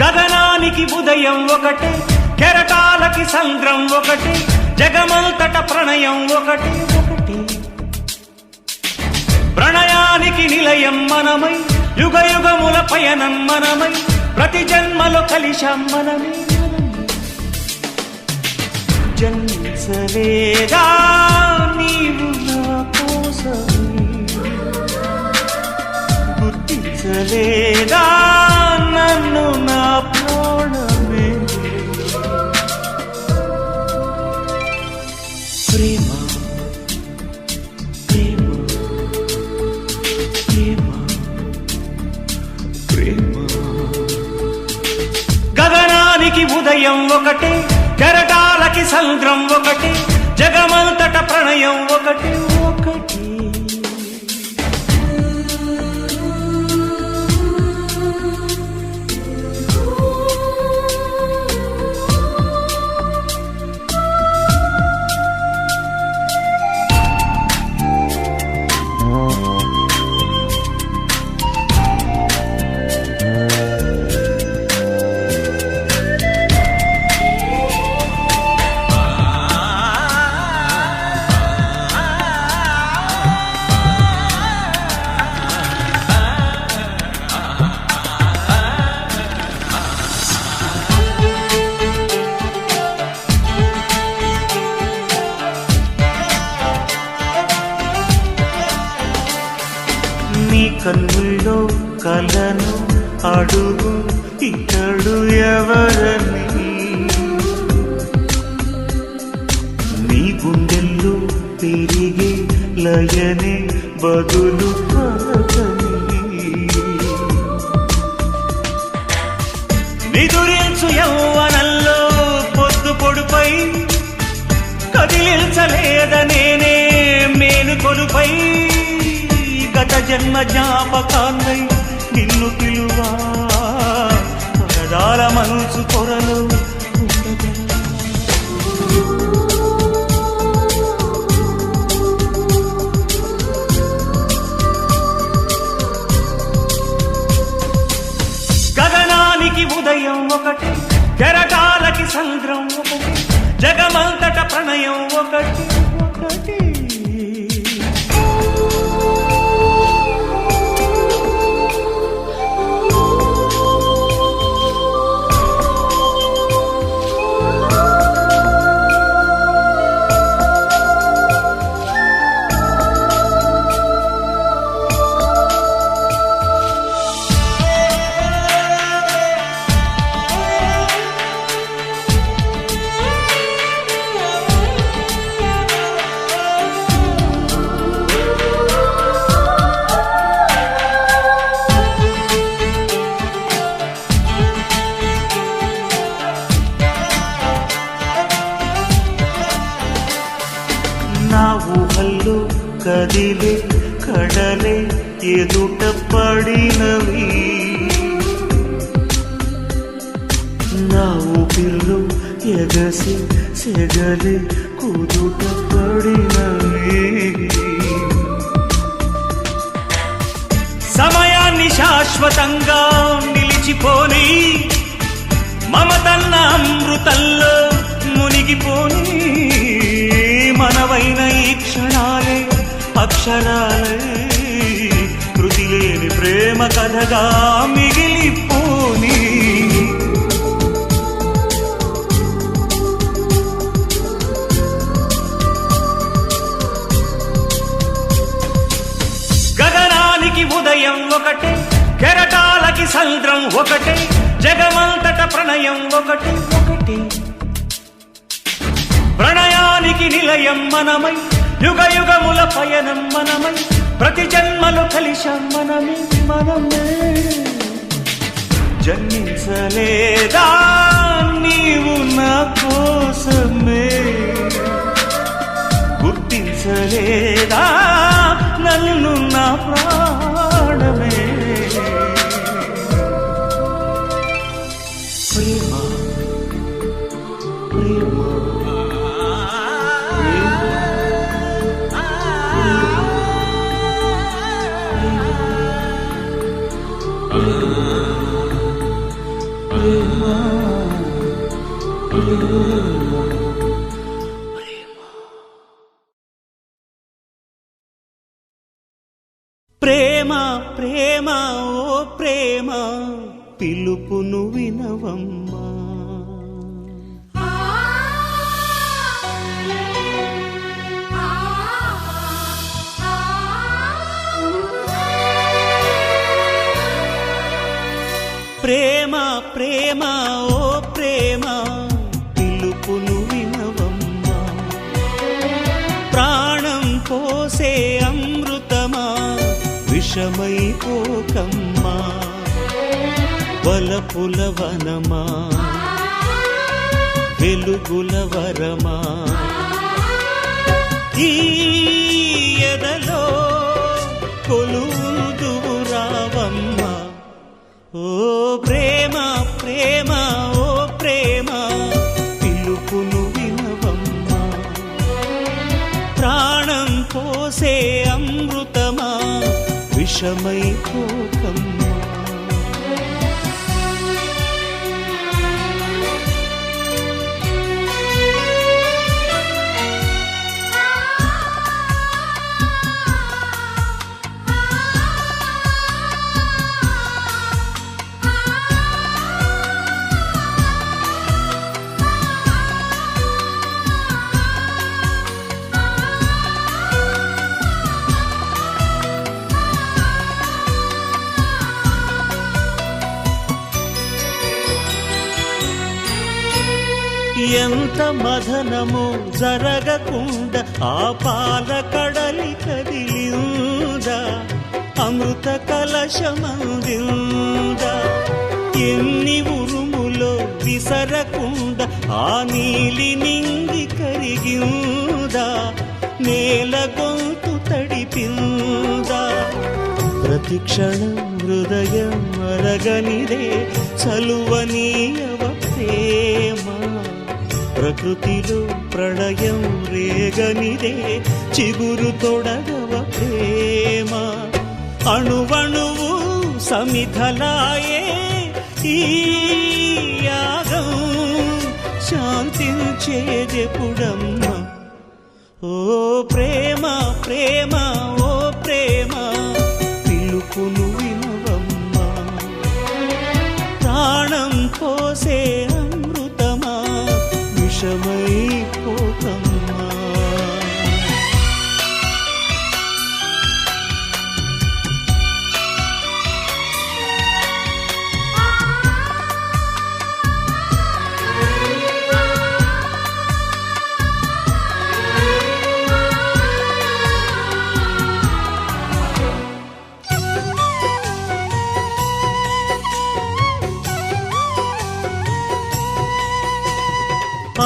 గగనానికి ఉదయం ఒకటే, కెరటాలకి సంద్రం ఒకటే, జగమంతట ప్రణయం ఒకటే ఒకటే. ప్రణయానికి నిలయం మనమై, యుగ యుగముల పయనం మనమై, ప్రతి జన్మలో కలిశాం మనమే. జన్మించలేదా నీవు నా కోసమే, గుర్తించలేదా నన్ను నా ప్రాణమే. ప్రేమ ప్రేమ ప్రేమ ప్రేమ. గగనానికి ఉదయం ఒకటే, కెరటాలకి సంద్రం ఒకటే, జగమంతట ప్రణయం ఒకటే ఒకటి. నీ కన్నుల్లో కలను అడుగు ఇతడు ఎవరని, నీ గుండెల్లో తిరిగే లయనే బదులు పలకని. నిదురించు యౌవనంలో పొద్దు పొడుపై, కదిలించలేదనేనే మేలు కొలుపై. గత జన్మ జ్ఞాపకాన్నై నిన్ను పిలువా, పరదాల మనసు కొరలు గగనానికి ఉదయం ఒకటి, కెరటాలకి సంద్రం ఒకటి, జగమంతట ప్రణయం ఒకటి ఒకటి. నా ఊహల్లో కదిలే కడలే ఎదుట పడినవి, నా ఊపిరిలో ఎగసి సెగలే కుదుట పడినవి. సమయాన్ని శాశ్వతంగా నిలిచిపోని, మమతన్న అమృతంలో మునిగిపోని. మనవైన ఈ క్షణాలే అక్షరాలే, కృతి లేని ప్రేమ కథగా మిగిలిపోని. గగనానికి ఉదయం ఒకటే, కెరటాలకి సంద్రం ఒకటే, జగమంతట ప్రణయం ఒకటి ఒకటి. ప్రణయానికి నిలయం మనమై, యుగ యుగముల పయనం మనమై, ప్రతి జన్మలో కలిశాం మనమే మనమే. జన్మించలేదా నీవు నా కోసమే, గుర్తించలేదా నన్ను నా ప్రాణమే. ప్రేమ ప్రేమ ప్రేమ ప్రేమ ప్రేమ ఓ ప్రేమ పిలుపును వినవమ్మా. ప్రేమ ప్రేమ ఓ ప్రేమ పిలుపును వినవమ్మా. ప్రాణం పోసే అమృతమా విషమై పోకమ్మా. వలపుల వనమా వెలుగుల వరమా ఈ ఎదలో కొలువుదువు రావమ్మా. ఓ ప్రేమ ప్రేమ ఓ ప్రేమ పిలుపును వినవమ్మా. ప్రాణం పోసే అమృతమా విషమై పోకమ్మా. ఎంత మదనము జరగకుండా ఆ పాల కడలి కదిలిందా. అమృత కలశమందిందా. ఎన్ని ఉరుములో విసరకుండా ఆ నీలి నింగి కరిగిందా. నేల గొంతు తడిపిందా. ప్రతిక్షణం హృదయం అరగనిదే చలువనీయవ ప్రేమ. ప్రకృతిలో ప్రళయం రేగనిదే చిగురు తొడగవ ప్రేమ. అణువణువు సమిధలాయే ఈ యాగం శాంతించేదెప్పుడమ్మా. ఓ ప్రేమ ప్రేమ ఓ ప్రేమ పిలుపును వినవమ్మా. ప్రాణం పోసే అమృతమా విషమై పోకమ్మా.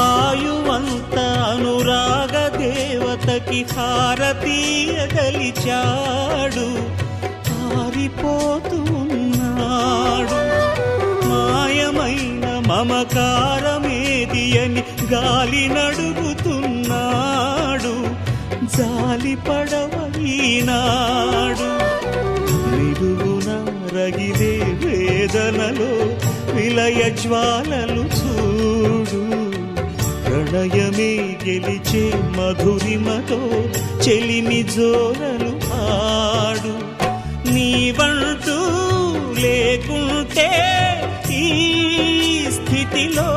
ఆయువంత అనురాగ దేవతకి హారతీయగలిచాడు. పారిపోతూ ఉన్నాడు. మాయమైన మమకారమేది అని గాలి నడుగుతున్నాడు. జాలి పడవైనాడు. నిలువున రగిలే వేదనలో విలయ జ్వాలలు చూడు. ప్రణయమే గెలిచే మధురిమతో చెలిమి జోరలు ఆడు. నీవంటూ లేకుంటే ఈ స్థితిలో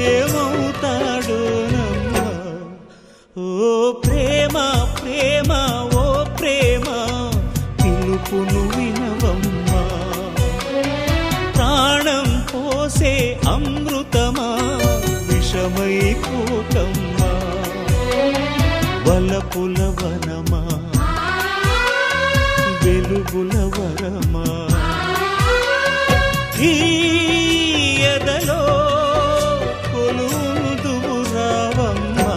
ఏమవుతాడో నమ్మా. ఓ ప్రేమ ప్రేమ ఓ ప్రేమ పిలుపును వినవమ్మా. ప్రాణం పోసే అమృతమా విషమై పోకమ్మా. వలపుల వనమా వెలుగుల వరమా ఈ ఎదలో కొలువుదువు రావమ్మా.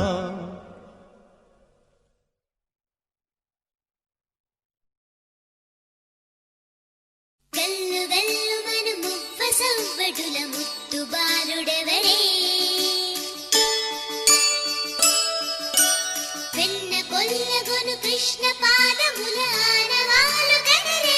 గల్లు గల్లు మను మువ్వ సవ్వడుల ముత్తు బాలుడెవరే. వెన్న కొల్లగొను కృష్ణ పాదముల ఆనవాలు కదరే.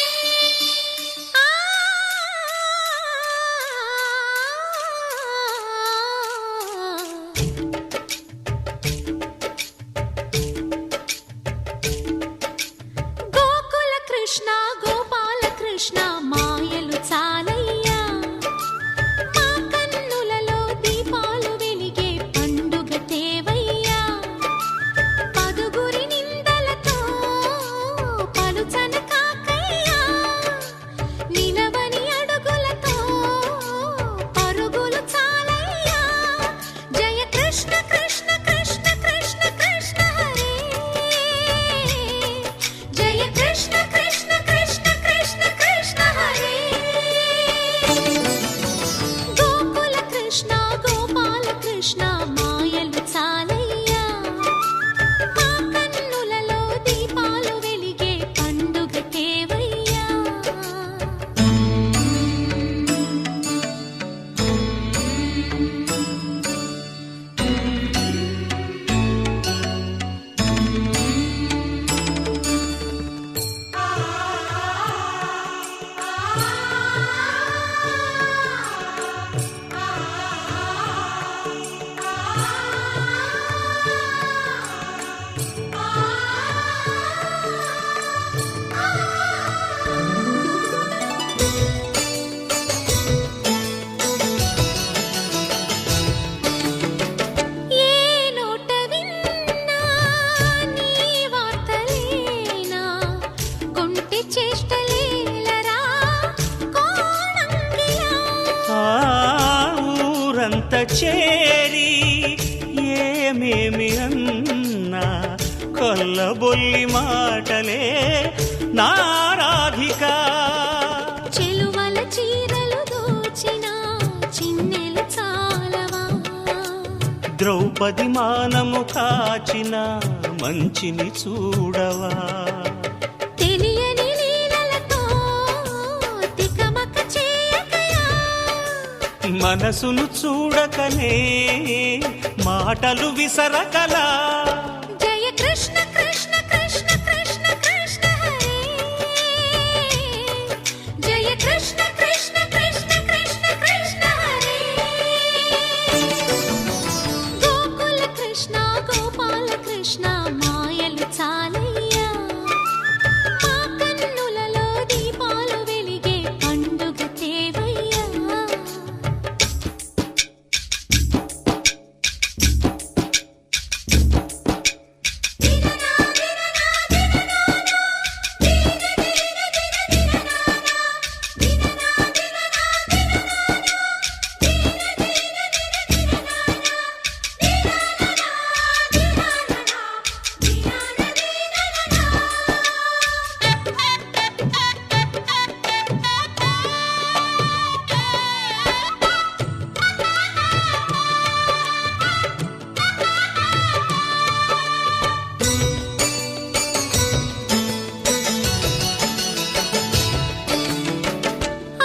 చెంత చేరి ఏమేమి అన్నా కొల్లబొల్లి మాటలే నారాధిక. చెలువల చీరలు దోచిన చిన్నెలు చాలవా, ద్రౌపది మానము కాచిన మంచిని చూడవా, తెలియని లీలలతో తికమక చేయకయా, మనసును చూడకనే మాటలు విసరకలా. జయ కృష్ణ కృష్ణ కృష్ణ కృష్ణ కృష్ణ హరే, జయ కృష్ణ కృష్ణ కృష్ణ కృష్ణ కృష్ణ హరే. గోకుల కృష్ణ గోపాల కృష్ణ మాయలు చాలయ్యా, మా కన్నులలో దీపాలు వెలిగే పండుగ తేవయ్యా.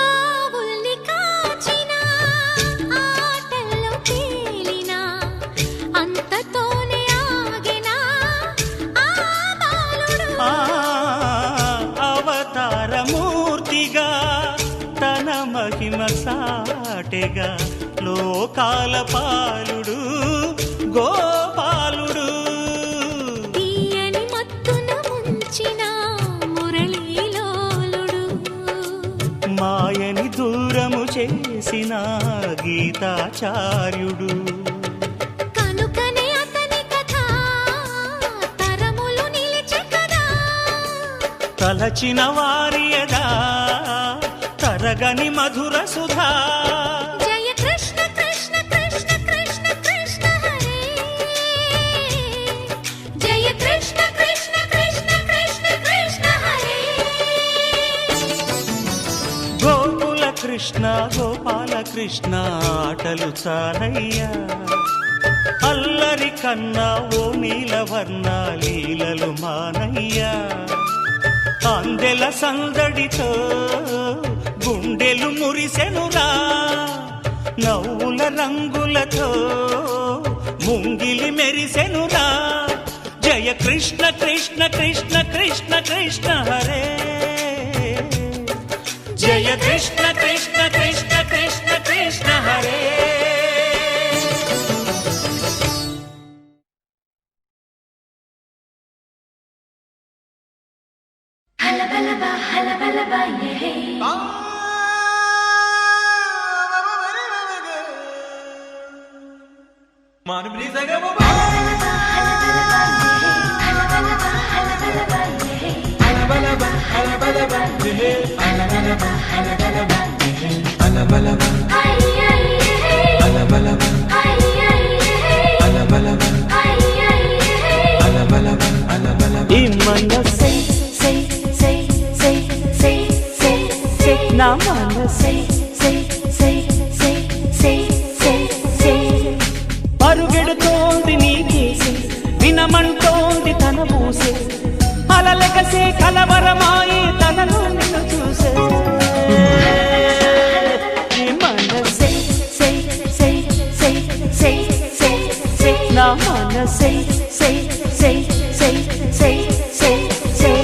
ఆవుల్ని కాచిన ఆటల్లో తేలిన అంతతోనే ఆగిన ఆ బాలుడు, ఆ అవతారమూర్తిగా తన మహిమ సాటెగా లోకాల పాలుడు గోపాలుడు. తీయని మత్తున ముంచిన మురళీలోలుడు, మాయని దూరము చేసిన గీతాచార్యుడు. కనుకనే అతని కథ తరములు నిలిచె కదా, తలచిన వారియదా తరగని మధుర సుధా. జయ కృష్ణ కృష్ణ కృష్ణ కృష్ణ కృష్ణ హరే, జయ కృష్ణ కృష్ణ కృష్ణ కృష్ణ కృష్ణ హరే. గోకుల కృష్ణ గోపాల కృష్ణ ఆటలు చాలయ్యా, అల్లరి కన్నా ఓ నీలవర్ణ లీలలు మానయ్యా. అందెల సందడితో గుండెలు మురిసెనురా, నవ్వుల రంగులతో ముంగిలి మెరిసెనురా. జయ కృష్ణ కృష్ణ కృష్ణ కృష్ణ కృష్ణ హరే, జయ Krishna Krishna Krishna Krishna Krishna Hare. Say, say, say, say, say, say, say. Now, mama, say, say, say, say, say, say, say. పరుగెడుతోంది నీకేసే వినమంటోంది తన పూసే, అలలెగసే కలవరమాయే తనలో నిన్ను చూసే. Say, say, say, say, say, say, say. Now, mama, say, say, say, say, say, say, say.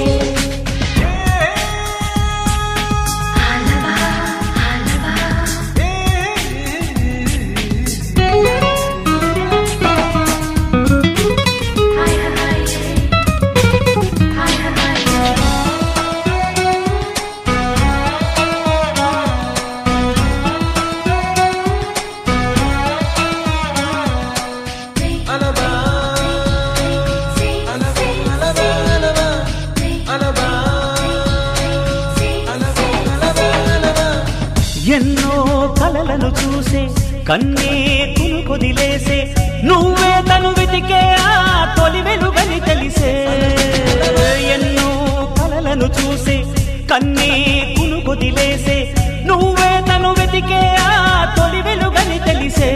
ఎన్నో కలలను చూసే కన్నే కొదిలేసే నువ్వే తను వెతికే ఆ తొలి వెలుగని తెలిసే ఎన్నో కలలను చూసే కన్నే కొదిలేసే నువ్వే తను వెతికే ఆ తొలి వెలుగని తెలిసే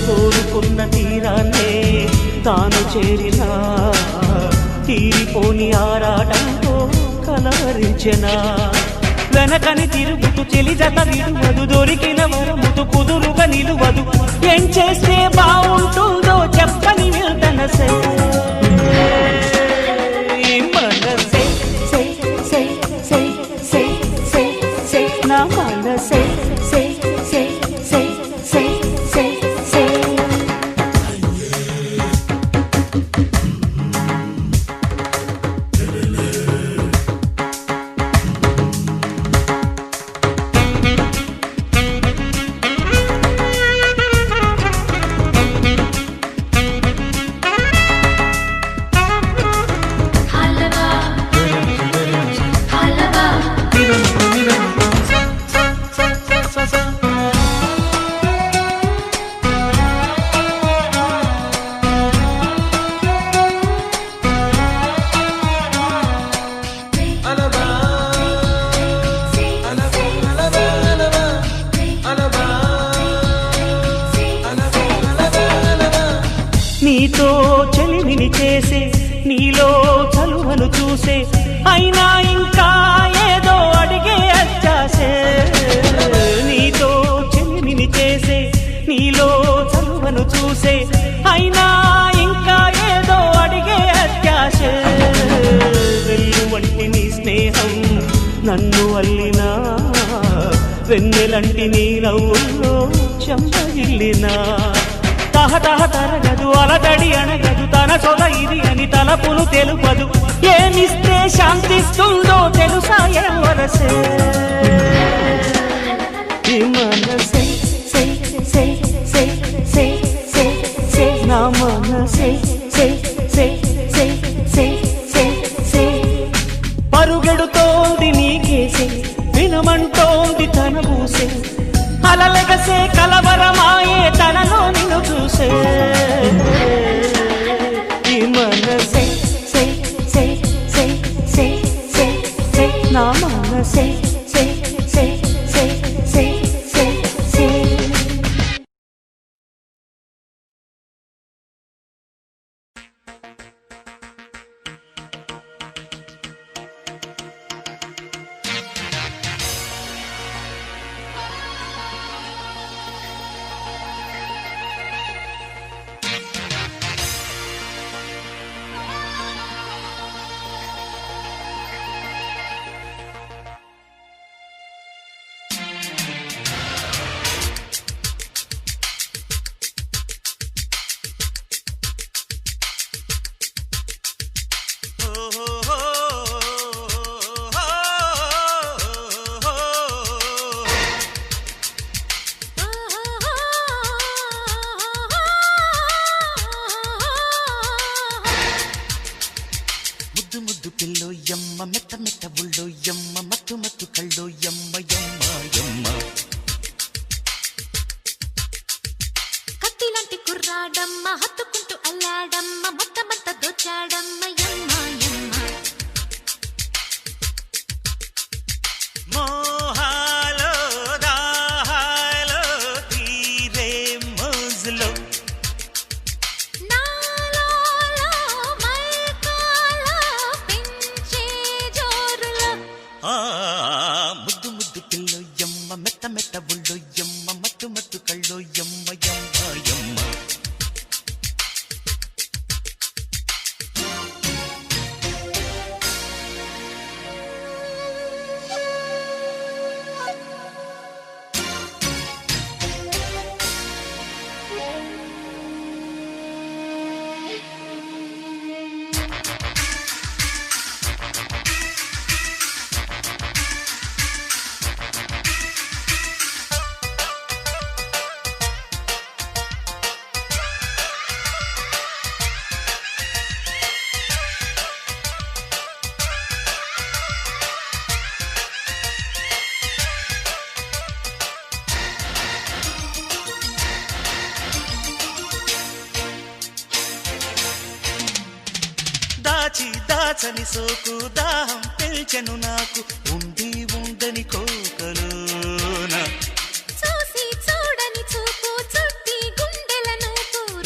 కోరుకున్న తీరాన్నే తాను చేరినా తీరిపోని ఆరాటంతో కలవరించెనా వెనకని తిరుగుతూ చెలి జత విడువదు దొరికిన వరముతు కుదురుగా నిలువదు ఏం చేస్తే బాగుంటుందో చెప్పని మనసే మనసే సే సే సే సే సే సే నా మనసే సే సే సే సే సే సే నీతో చెలిమిని చేసే నీలో చలువను చూసే అయినా ఇంకా ఏదో అడిగే అచ్చాసే నీతో చెలిమిని చేసే నీలో చలువను చూసే అయినా ఇంకా ఏదో అడిగే అత్యాసే వెళ్ళు వంటి నీ స్నేహం నన్ను అల్లినా వెన్నెలంటి నీ నవ్వుల్లో చెంపగిల్లినా తహతహ తరగదు అలదడి అనగదు తన సొద ఇది అని తలపును తెలుపదు ఏమిస్తే శాంతిస్తుందో తెలుసా ఎవరసే మనసే సే సే సే సే సే సే నా మనసే సే సే సే సే సే సే పరుగెడుతోంది నీకేసే వినమంటోంది తన పూసే అలలగసే కలవరమాయే తనలో నిన్ను చూసే ఈ మనసే సే సే సే సే సే సే నా మనసే సే సే సే సే సే సే యమ్మ మెత్త మెత్త బుల్లో యమ్మ మత్తు మత్తు కళ్ళో యమ్మ యమ్మ యమ్మ కత్తిలాంటి కుర్రాడమ్మ హత్తుకుంటూ అల్లాడమ్మ మొత్తమంత దోచాడమ్మ యమ్మ యమ్మ మోహాలో దాహాలో తీరే మోజులో ముద్దు ముద్దు పిల్లో యమ్మ మెత్త మెత్త బుల్లో యమ్మ మత్తు మత్తు కళ్ళో యమ్మ యమ్మ యమ్మ దాచని సోకు దాహం పెంచెను నాకు ఉండి ఉండని కోకలోన చూసి చూడని చూపు చుట్టి గుండెలను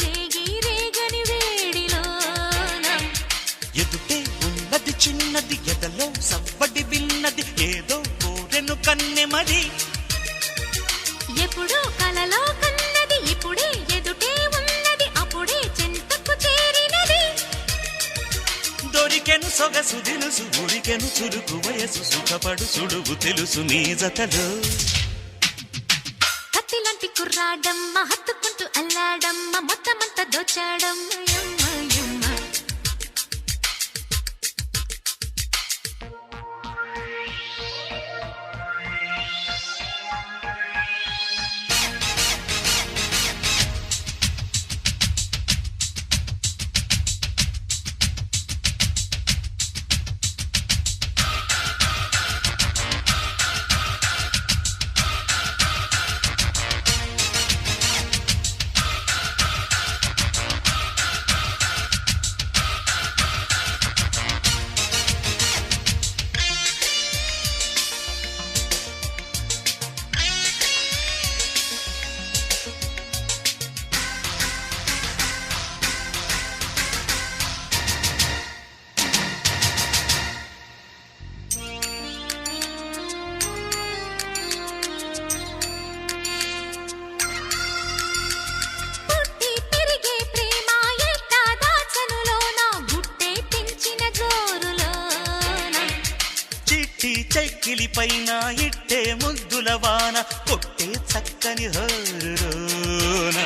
రేగి రేగని వేడిలోన ఎదుటే ఉన్నది చిన్నది ఎదలో సవ్వడి విన్నది ఏదో కోరెను కన్నెమది ఎప్పుడో కలలో కన్నది ఇప్పుడే ఎదుటే ఉన్నది అప్పుడే చెంతకు చేరినది దొరికెను సొగసు దినుసు ఉరికెను చురుకు వయసు సుఖపడు సుడువు తెలుసు నీ జతలో కత్తిలాంటి కుర్రాడమ్మ హత్తుకుంటూ అల్లాడమ్మ మొత్తమంతా దోచాడమ్మ యమ్మ యమ్మ చెక్కిలి పైన ఇట్టే ముద్దుల వాన కొట్టే చక్కని హోరులోన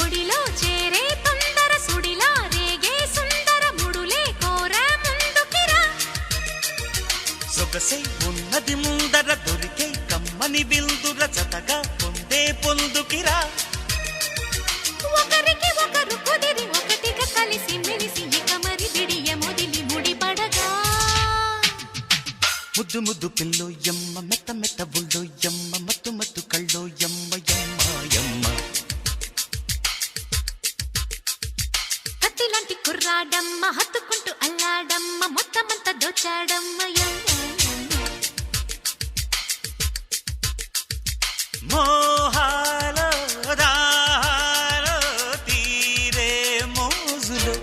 ఒడిలో చేరే తొందర సుడిలా రేగే సుందర ముడులే కోరా ముందుకిరా సొగసై ఉన్నది ముందర దొరికే కమ్మని బిల్దుర జతగా పొందే పొందుకిరా ఒకరికి ఒకరు కుదిరి ఒకటిగా కలిసి మెలిసి ఇక మరి విడియ మొదిలి ముడిపడగా ముద్దు ముద్దు పిల్లో యమ్మ మెత్త మెత్త బుల్లో యమ్మ మత్తు మత్తు కళ్ళో యమ్మ యమ్మ యమ్మ కత్తిలాంటి కుర్రాడమ్మ హత్తుకుంటూ అల్లాడమ్మ మొత్తమంతా దోచాడమ్మ యమ్మ మోహాలో దాహాలో తీరే మోజులో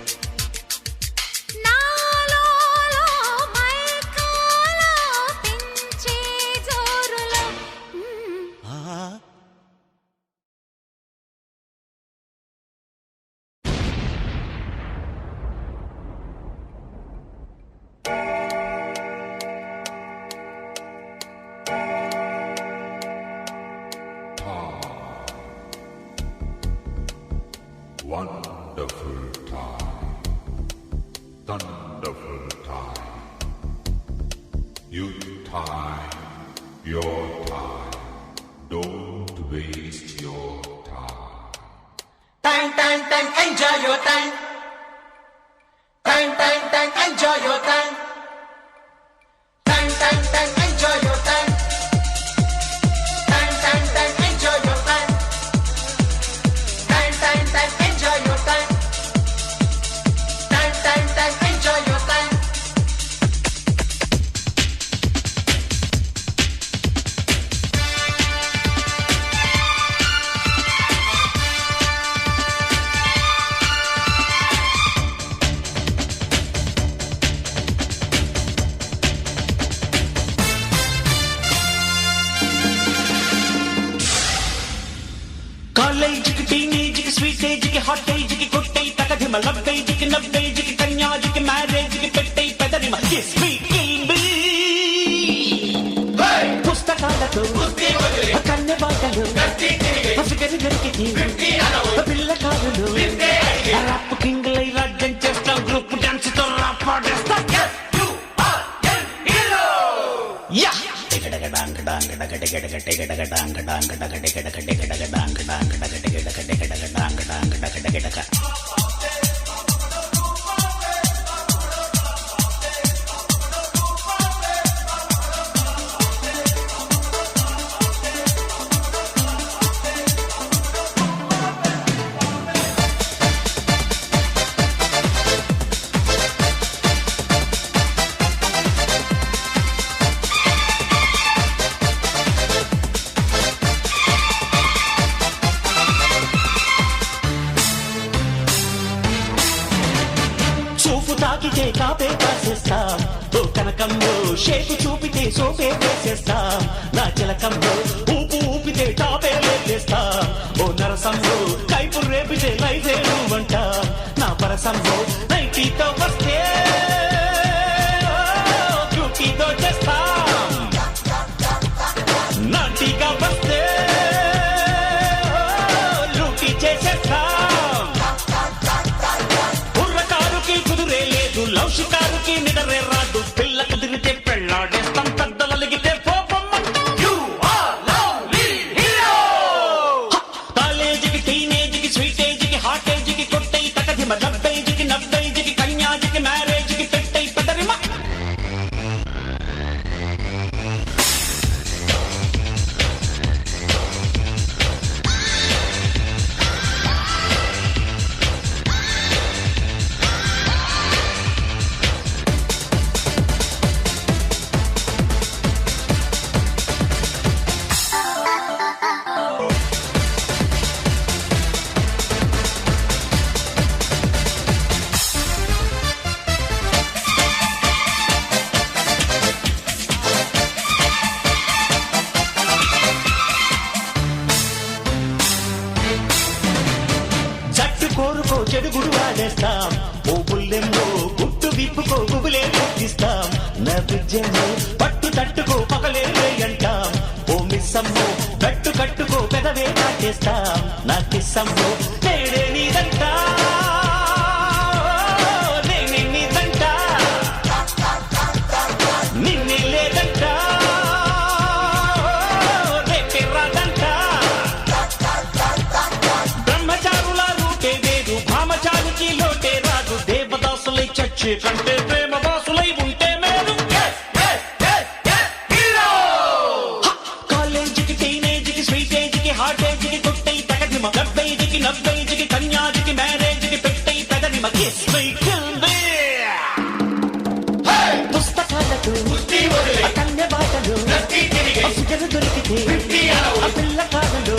Wonderful time, thunderful time, you time, your time, don't waste your time. Time, time, time, enjoy your time. Time, time, time, enjoy your time. Time, time, time, enjoy your time. Time, time, time, enjoy your time. Time, time, time, enjoy your time. Time, time, time, enjoy your time. College కి teenage కి sweet age కి hot age కి కొట్టై తకధిమ love age కి now age కి కన్యాజ్ కి marriage కి పెట్టై పెదరిమ kiss me kill me పుస్తకాలతో కన్నె బాటలు ఫిగర్ గరికి పిల్ల కారులు రాప్ కింగ్లై రాజ్యం చేస్తాం గ్రూప్ డాన్స్ తో రాప్ పాడేస్తాం యా తాకితే కాపే కాసేస్తాం ఓ కనకంలో షేపు చూపితే సోపే వేసేస్తాం నా చిలకంలో ఊపు ఊపితే టాపే లేపేస్తాం ఓ నరసంలో కైపు రేపితే లైఫే నువ్వంటాం నా పరసంలో నైటీతో వస్తే బ్యూటీతో చేస్తాం నాటిగా వస్తే లూటీ చేసేస్తాం కుర్రకారుకి కుదురే లేదు లవ్ షికారుకి నిదరే రాదు పిల్లకు తిరిగితే పెళ్ళాడేస్తాం పెద్దలగితే కాలేజీకి టీనేజీకి స్వీటేజీకి హాటేజీకి కొట్టయి తగదిమ డబ్బేజీకి నబ్బేజీకి కన్యాజీకి మ్యారేజీకి పెట్టయి పెదరిమ కోరుకో చెడుగుడు వాడేస్తాం ఓ బుల్లెంలో గుట్టు విప్పుకో గుబులే గుర్తిస్తాం నా విద్యను పట్టు తట్టుకో పగలే అంటాం ఓ మిస్సమ్మో గట్టు కట్టుకో పెదవే దాటేస్తాం నా కిస్సమ్మో నేడే నీదంటా నేనే నీదంటా నిన్నే లేదంటా రేపే రాదంటా బ్రహ్మచారుల భామచారుకి లోటే రాదు దేవదాసులై చచ్చే కంటే ప్రేమ దాసులై ఉంటే మేలు కాలేజీకి టీనేజీకి స్వీటేజీకి హాటేజీకి కొట్టయి తగదిమ డబ్బేజీకి నబ్బేజీకి కన్యాజీకి మ్యారేజీకి పెట్టయి తగదిమ పుస్తకాలకు కన్య బాటలు అసుజలు దొరికితే ఆ పిల్ల కాదులు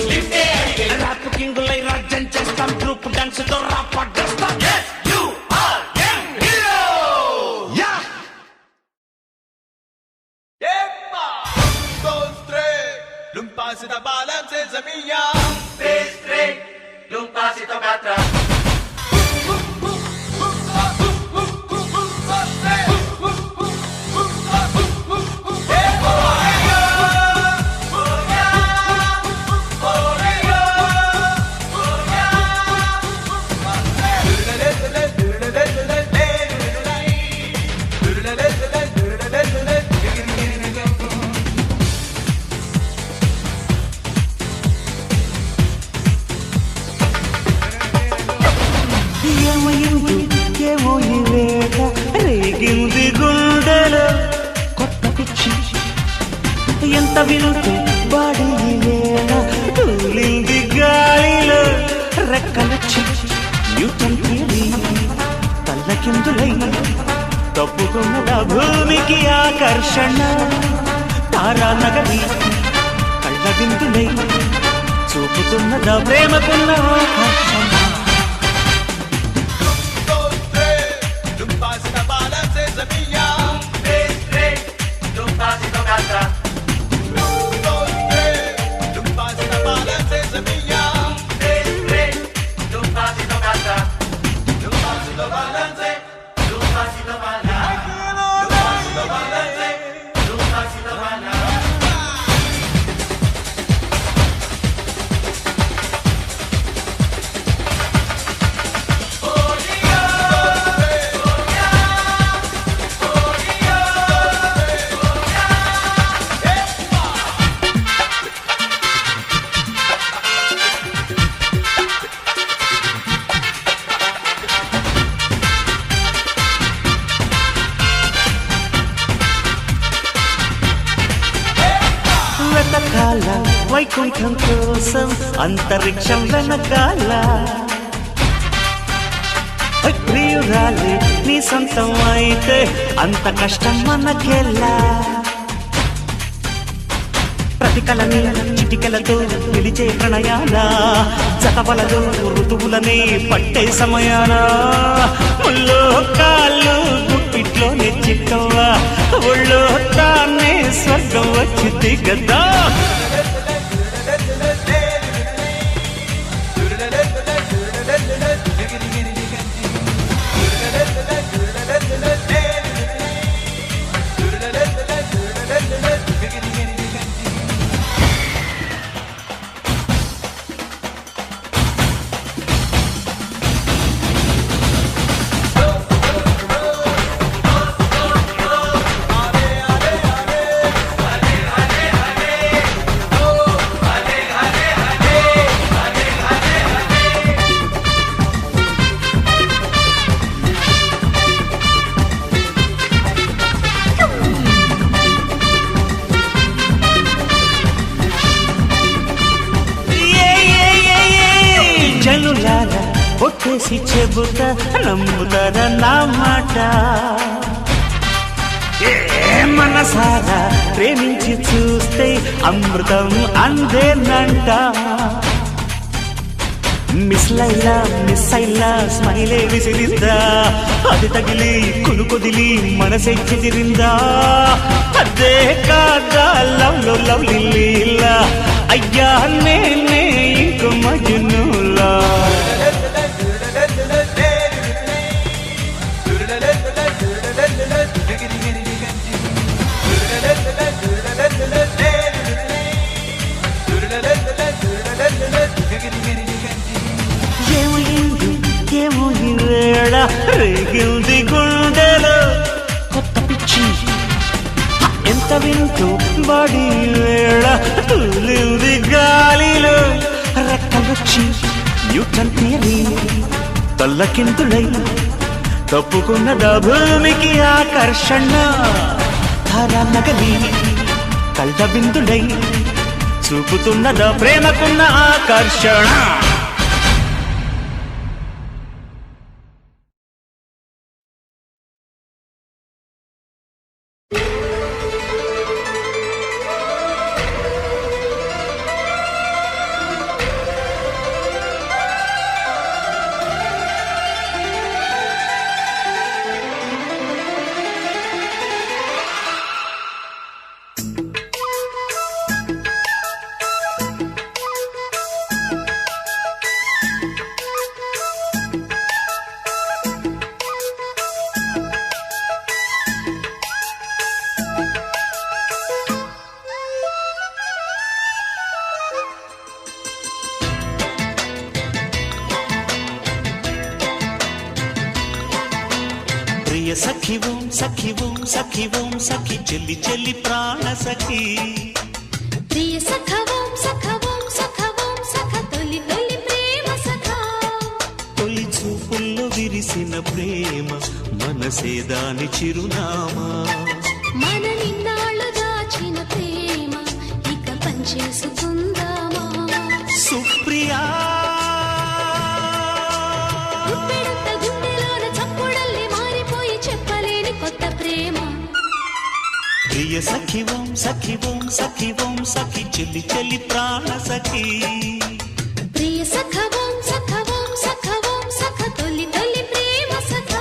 రాపు కింగులై రాజ్యం చేస్తాం గ్రూప్ డాన్స్ తో రాపడ్డేస్తాం L'un pasito balance senza mia 3 l'un pasito catra ఏమో ఈ వేళ రేగింది గుండెలో కొత్త పిచ్చి ఎంత వింటూ బాడీ వేళ తూలింది గాలిలో రెక్కలొచ్చి న్యూటన్ థియరీ తల్లకిందులై తప్పుకున్నదా భూమికి ఆకర్షణ తారా నగరి కళ్ళ విందులై చూపుతున్నదా ప్రేమకున్న ఆకర్షణ వెనకాల వైకుంఠం కోసం అంతరిక్షం వెనకాల ప్రియురాలి నీ సొంతం అయితే అంత కష్టం మనకెలా చిటికలని చిటికలతో పిలిచే ప్రణయాల జతవలలు ఋతువులనే పట్టే సమయాన ముల్లో కాళ్ళు గుప్పిట్లోనే చిక్కవ్వ ఒళ్ళో తానే స్వర్గం వచ్చింది కదా ఒట్టేసి చెబుతా నమ్ముతారా నా మాట మనసారా ప్రేమించి చూస్తే అమృతం అందేనంట మిస్ అయిలా స్మైలే విసిరిందా అది తగిలి కులుకొదిలి మనసే చెదిరిందా అదే కాదా లవ్లీ లీలా అయ్యా నేనే ఇంకో మజునులా ఏమో ఈ వేళ రేగింది గుండెలో కొత్త పిచ్చి ఎంత వింటూ బాడీ వేళ తూలింది గాలిలో రెక్కలొచ్చి న్యూటన్ థియరీ తల్లకిందులై తప్పుకున్నదా భూమికి ఆకర్షణ ధార నగలి కళ్ళ బిందులై చూపుతున్నదా ప్రేమకున్న ఆకర్షణ సఖి చెల్లి చెల్లి ప్రాణ సఖి ప్రియ సఖవం సఖవం సఖవం సఖ తొలి తొలి ప్రేమ సఖ తొలి చూపుల్లో విరిసిన ప్రేమ మనసే దాని చిరునామా మన నిన్నాళ్ళు దాచిన ప్రేమ ఇక పంచేసుకుందామా సుప్రియా గుండెలోన చప్పుడల్లి మారిపోయి చెప్పలేని కొత్త ప్రేమ ప్రియ సఖివం సఖి చెల్లి చెల్లి ప్రాణ సఖి ప్రియ సఖవం సఖవం సఖవం సఖ తొలి తొలి ప్రేమ సఖ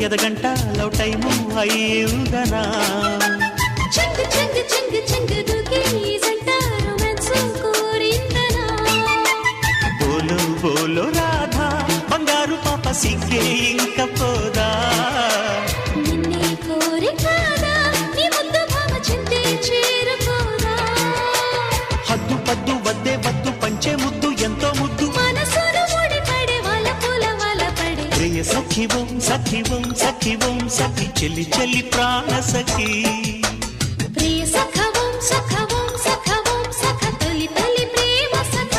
ఎదగంట లవ్ టైము అయ్యిందనా చెంగు చెంగు చెంగు చెంగు దూకి జంట రొమాన్స్ కోరిందనా బోలో బోలో రాధా బంగారు పాప సిగ్గే ఇంక పోదా నిన్నే కోరి కాదా నీ సఖి ఓం సఖి ఓం సఖి చెల్లి చెల్లి ప్రాణ సఖి ప్రియ సఖ ఓం సఖ ఓం సఖ ఓం సఖ తొలి తొలి ప్రేమ సఖ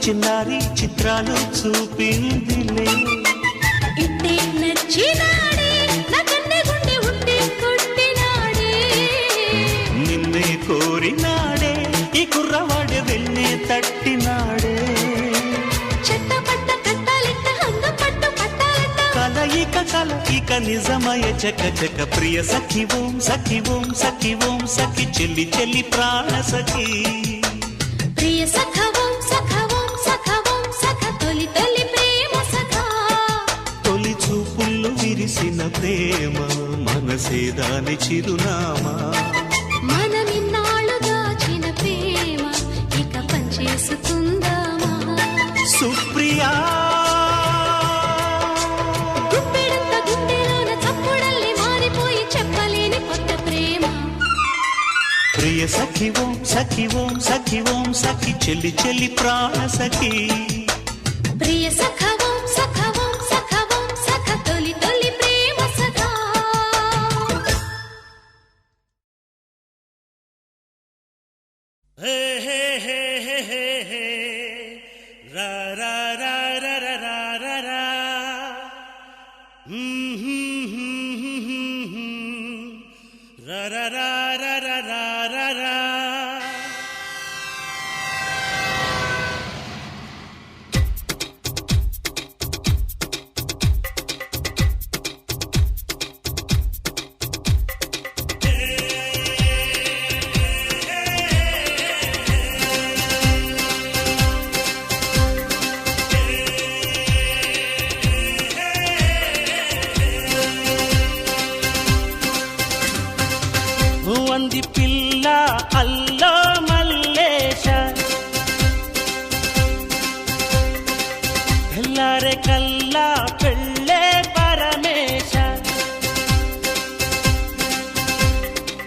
చిన్నారి చిత్రాలు చూపిందిలే ఇట్టే నచ్చినాడే నా కన్నె గుండె ఉంటే కొట్టినాడే నిన్నే కోరినాడే ఈ కుర్రవాడే వెన్నే తట్టినాడే చెట్టపట్ట కట్టాలెట్ట అందం పట్టు పట్టాలెట్ట కలయిక నిజమయ చక చక ప్రియ సఖి ఓం సఖి ఓం సఖి ఓం సఖి చెల్లి చెల్లి ప్రాణ సఖి ప్రియ సఖ ఓం సఖ ఓం సఖ ఓం సఖ తొలి తొలి ప్రేమ సఖ తొలి చూపుల్లో విరిసిన ప్రేమ మనసే దాని చిరునామా మనమిన్నాళ్ళు దాచిన ప్రేమ ఇక పంచేసుకుందామా సుప్రియా గుప్పెడంత గుండెలోన చప్పుడల్లి మారిపోయి చెప్పలేని కొత్త ప్రేమ ప్రియ సఖి ఓం సఖి ఓం సఖి ఓం సఖి చెల్లి చెల్లి ప్రాణ సఖి ప్రియ సఖ ఓం సఖ ఓం సఖ ఓం సఖ తొలి తొలి ప్రేమ సఖ హే హే హే హే హే హే రా రా రా రా రా రా రా రా రా రా రా రా రా రా రా రా వంది పిల్ల అల్లో మల్లేశ తెల్లారే కల్లా పెళ్ళే పరమేశ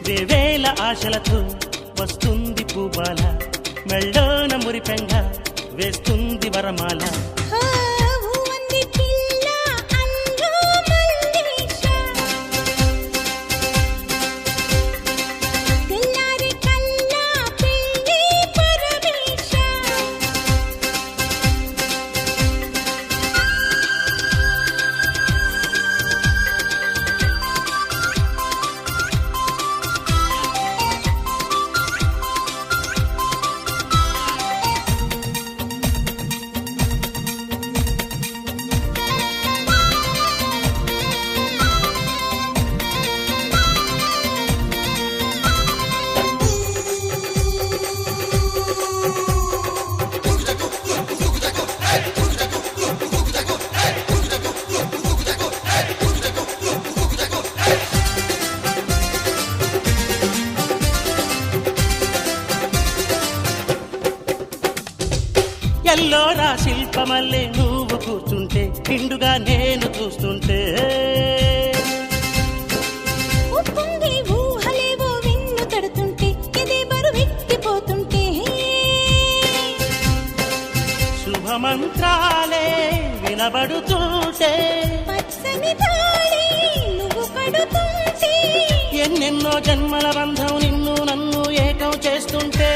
వేవేల ఆశలతో వస్తుంది పూబాల మెళ్ళోన మురిపెంగ వేస్తుంది వరమాల ఎల్లోరా శిల్పమల్లే నువ్వు కూర్చుంటే పిండుగా నేను చూస్తుంటే ఊహలేవో విన్ను తడుతుంటే ఇదే బరువెక్కిపోతుంటే శుభమంత్రాలే వినబడుతుంటే పచ్చని తాళి నువ్వు పడుతుంటే ఎన్నెన్నో జన్మల బంధం నిన్ను నన్ను ఏకం చేస్తుంటే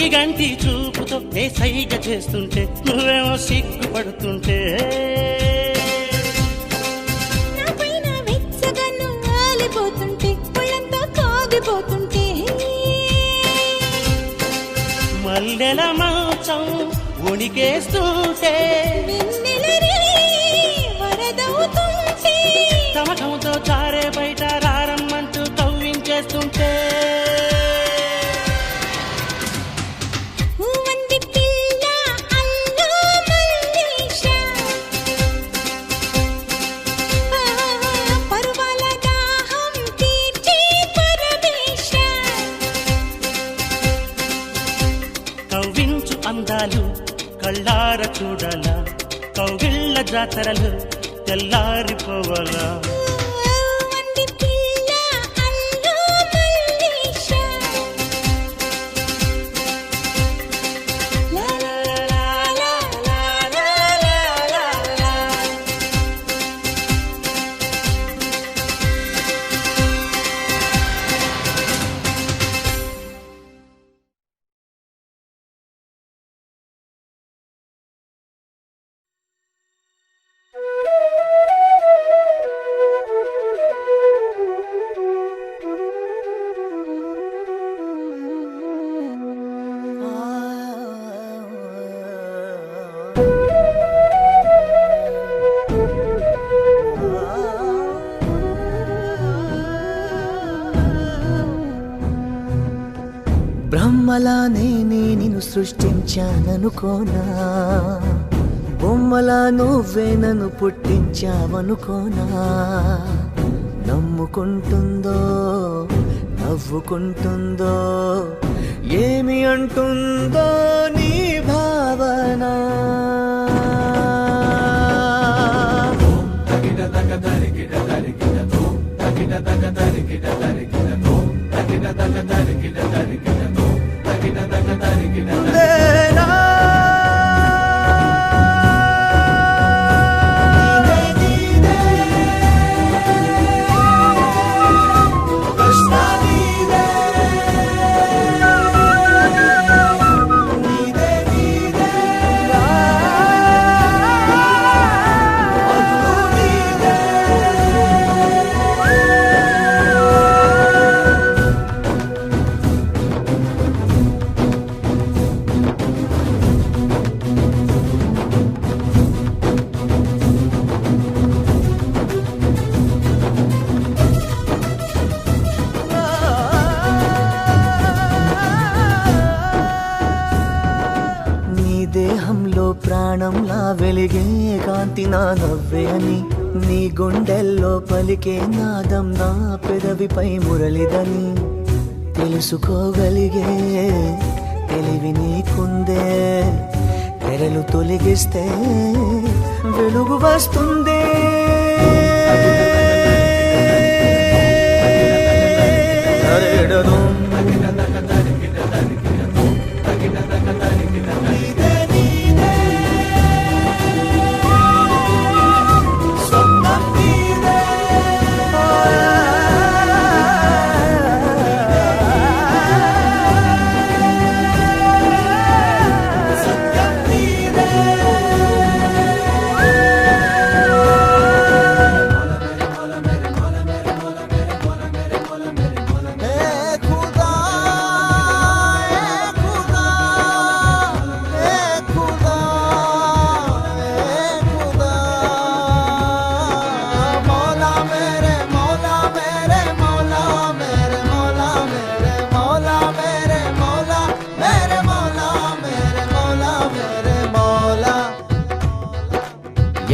సూదిగంటి చూపుతో ఏ సైగ చేస్తుంటే నువ్వేమో సిగ్గుపడుతుంటే నా పైన వెచ్చగా నువ్వు ఆలిపోతుంటే ఒళ్ళంతా కాగిపోతుంటే మల్లెల మంచం ఉణికేస్తుంటే వెన్నెలరే వరదవుతుంటే తమకంతో చారే బయట రారమ్మంటూ కవ్వించేస్తుంటే వంది పిల్ల అల్లో మల్లేశ పరువాల దాహం తీర్చే పరమేశ కవ్వించు అందాలు కళ్ళార చూడాల కౌగిళ్ళ జాతరలు తెల్లారిపోవాలా వంది పిల్ల అల్లో మల్లేశ లా లా లా లా లా లా లా లా బ్రహ్మలానే నిన్ను సృష్టించాననుకోనా బొమ్మలా నువ్వే నన్ను పుట్టించావనుకోనా నమ్ముకుంటుందో నవ్వుకుంటుందో ఏమి అంటుందో నీ భావన దేహంలో ప్రాణంలా వెలిగే కాంతి నా నవ్వే అని నీ గుండెల్లో పలికే నాదం నా పెదవిపై మురళిదని తెలుసుకోగలిగే తెలివి నీకుందే తెరలు తొలగిస్తే వెలుగు వస్తుందే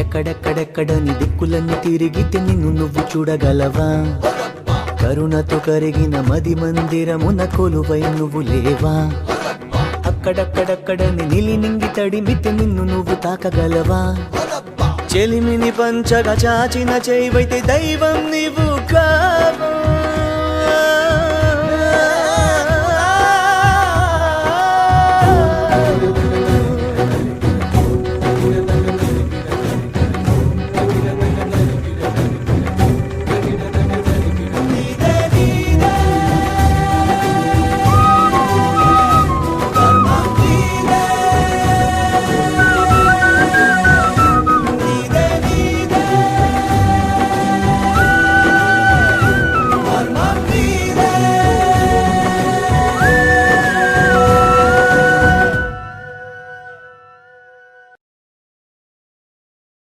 ఎక్కడెక్కడెక్కడని దిక్కులన్నీ తిరిగితే నిన్ను నువ్వు చూడగలవా కరుణతో కరిగిన మది మందిరమున కొలువై నువ్వు లేవా అక్కడక్కడక్కడని నిలి నింగి తడిమితే నిన్ను నువ్వు తాకగలవా చెలిమిని పంచగా చాచిన చేయివైతే దైవం నీవు కావా